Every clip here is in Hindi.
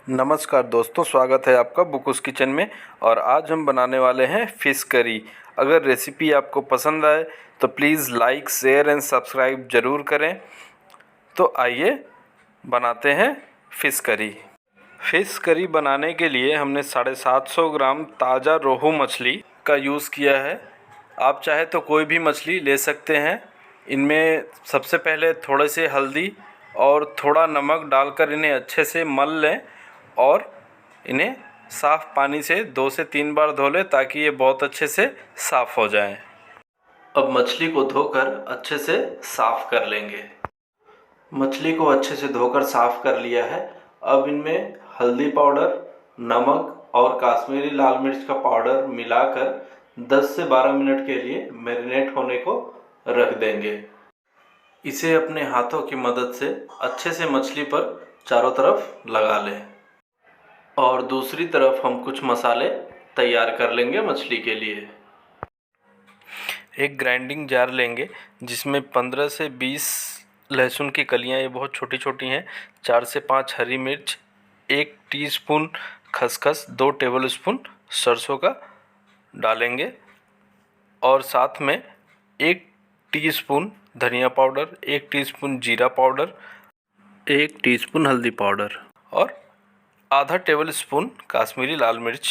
नमस्कार दोस्तों, स्वागत है आपका बुकुस किचन में। और आज हम बनाने वाले हैं फ़िश करी। अगर रेसिपी आपको पसंद आए तो please like, share and subscribe ज़रूर करें। तो आइए बनाते हैं फ़िश करी। फ़िश करी बनाने के लिए हमने 750 ग्राम ताज़ा रोहू मछली का यूज़ किया है। आप चाहे तो कोई भी मछली ले सकते हैं। इनमें सबसे पहले थोड़े से हल्दी और थोड़ा नमक डालकर इन्हें अच्छे से मल लें और इन्हें साफ़ पानी से 2 से 3 बार धो लें ताकि ये बहुत अच्छे से साफ़ हो जाएं। अब मछली को धोकर अच्छे से साफ़ कर लेंगे। मछली को अच्छे से धोकर साफ़ कर लिया है। अब इनमें हल्दी पाउडर, नमक और काश्मीरी लाल मिर्च का पाउडर मिलाकर 10 से 12 मिनट के लिए मैरिनेट होने को रख देंगे। इसे अपने हाथों की मदद से अच्छे से मछली पर चारों तरफ लगा लें और दूसरी तरफ हम कुछ मसाले तैयार कर लेंगे मछली के लिए। एक ग्राइंडिंग जार लेंगे जिसमें 15 से 20 लहसुन की कलियां, ये बहुत छोटी छोटी हैं, 4 से 5 हरी मिर्च, 1 टीस्पून खसखस, 2 टेबलस्पून सरसों का डालेंगे और साथ में 1 टीस्पून धनिया पाउडर, 1 टीस्पून जीरा पाउडर, 1 टीस्पून हल्दी पाउडर और आधा टेबल स्पून काश्मीरी लाल मिर्च।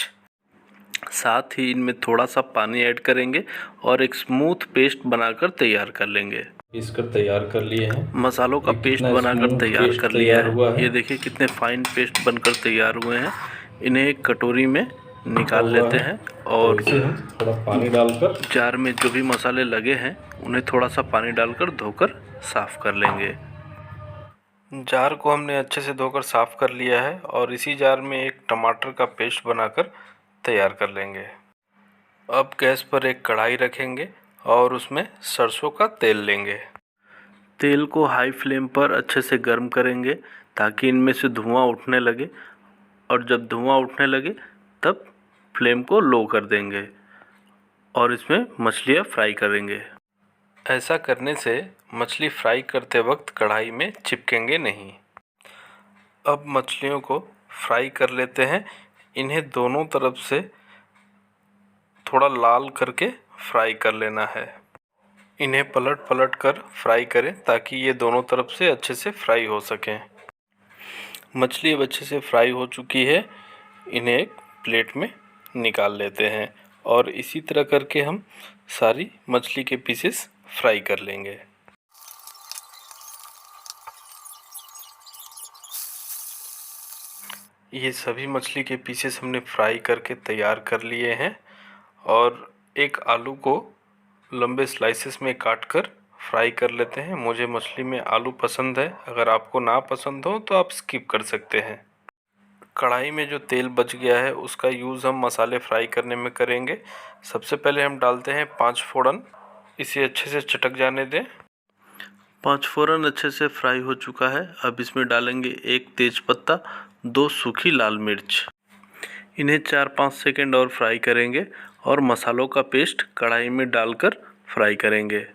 साथ ही इनमें थोड़ा सा पानी ऐड करेंगे और एक स्मूथ पेस्ट बनाकर तैयार कर लेंगे। पीसकर तैयार कर लिए हैं। मसालों का पेस्ट बनाकर तैयार कर लिया है। ये देखिए कितने फाइन पेस्ट बनकर तैयार हुए हैं। इन्हें एक कटोरी में निकाल लेते हैं और थोड़ा पानी डालकर जार में जो भी मसाले लगे हैं उन्हें थोड़ा सा पानी डालकर धोकर साफ़ कर लेंगे। जार को हमने अच्छे से धोकर साफ़ कर लिया है और इसी जार में एक टमाटर का पेस्ट बनाकर तैयार कर लेंगे। अब गैस पर एक कढ़ाई रखेंगे और उसमें सरसों का तेल लेंगे। तेल को हाई फ्लेम पर अच्छे से गर्म करेंगे ताकि इनमें से धुआं उठने लगे, और जब धुआं उठने लगे तब फ्लेम को लो कर देंगे और इसमें मछलियाँ फ्राई करेंगे। ऐसा करने से मछली फ्राई करते वक्त कढ़ाई में चिपकेंगे नहीं। अब मछलियों को फ्राई कर लेते हैं। इन्हें दोनों तरफ से थोड़ा लाल करके फ्राई कर लेना है। इन्हें पलट पलट कर फ्राई करें ताकि ये दोनों तरफ से अच्छे से फ्राई हो सकें। मछली अब अच्छे से फ्राई हो चुकी है। इन्हें एक प्लेट में निकाल लेते हैं और इसी तरह करके हम सारी मछली के पीसेस फ्राई कर लेंगे। ये सभी मछली के पीसेस हमने फ्राई करके तैयार कर लिए हैं और एक आलू को लंबे स्लाइसेस में काटकर फ्राई कर लेते हैं। मुझे मछली में आलू पसंद है, अगर आपको ना पसंद हो तो आप स्किप कर सकते हैं। कढ़ाई में जो तेल बच गया है उसका यूज़ हम मसाले फ्राई करने में करेंगे। सबसे पहले हम डालते हैं 5 फोड़न। इसे अच्छे से चटक जाने दें। 5 फोरन अच्छे से फ्राई हो चुका है। अब इसमें डालेंगे 1 तेज़पत्ता, 2 सूखी लाल मिर्च। इन्हें 4-5 सेकंड और फ्राई करेंगे और मसालों का पेस्ट कढ़ाई में डालकर फ्राई करेंगे।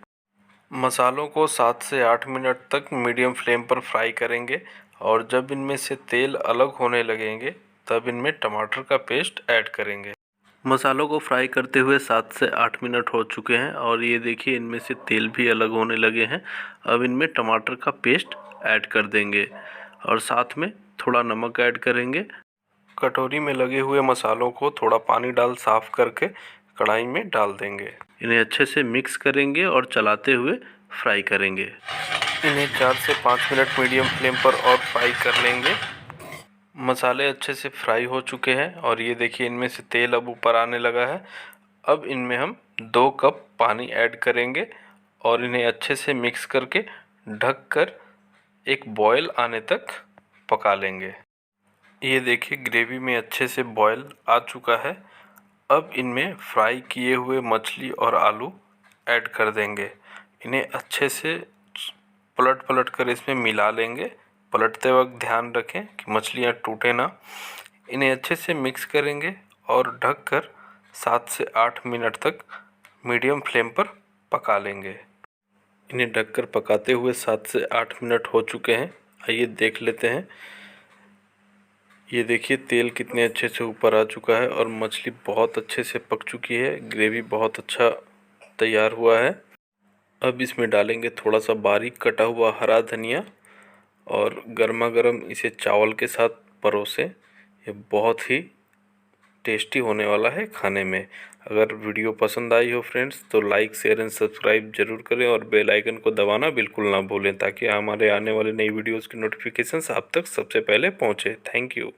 मसालों को 7 से 8 मिनट तक मीडियम फ्लेम पर फ्राई करेंगे और जब इनमें से तेल अलग होने लगेंगे तब इनमें टमाटर का पेस्ट ऐड करेंगे। मसालों को फ्राई करते हुए 7 से 8 मिनट हो चुके हैं और ये देखिए इनमें से तेल भी अलग होने लगे हैं। अब इनमें टमाटर का पेस्ट ऐड कर देंगे और साथ में थोड़ा नमक ऐड करेंगे। कटोरी में लगे हुए मसालों को थोड़ा पानी डाल साफ़ करके कढ़ाई में डाल देंगे। इन्हें अच्छे से मिक्स करेंगे और चलाते हुए फ्राई करेंगे। इन्हें 4 से 5 मिनट मीडियम फ्लेम पर और फ्राई कर लेंगे। मसाले अच्छे से फ्राई हो चुके हैं और ये देखिए इनमें से तेल अब ऊपर आने लगा है। अब इनमें हम 2 कप पानी ऐड करेंगे और इन्हें अच्छे से मिक्स करके ढक कर एक बॉयल आने तक पका लेंगे। ये देखिए ग्रेवी में अच्छे से बॉयल आ चुका है। अब इनमें फ्राई किए हुए मछली और आलू ऐड कर देंगे। इन्हें अच्छे से पलट पलट कर इसमें मिला लेंगे। पलटते वक्त ध्यान रखें कि मछलियाँ टूटे ना। इन्हें अच्छे से मिक्स करेंगे और ढक कर 7 से 8 मिनट तक मीडियम फ्लेम पर पका लेंगे। इन्हें ढककर पकाते हुए 7 से 8 मिनट हो चुके हैं। आइए देख लेते हैं। ये देखिए तेल कितने अच्छे से ऊपर आ चुका है और मछली बहुत अच्छे से पक चुकी है। ग्रेवी बहुत अच्छा तैयार हुआ है। अब इसमें डालेंगे थोड़ा सा बारीक कटा हुआ हरा धनिया और गर्मा गर्म इसे चावल के साथ परोसें। ये बहुत ही टेस्टी होने वाला है खाने में। अगर वीडियो पसंद आई हो फ्रेंड्स तो लाइक शेयर एंड सब्सक्राइब जरूर करें और बेल आइकन को दबाना बिल्कुल ना भूलें ताकि हमारे आने वाले नई वीडियोस की नोटिफिकेशंस आप तक सबसे पहले पहुंचे। Thank you.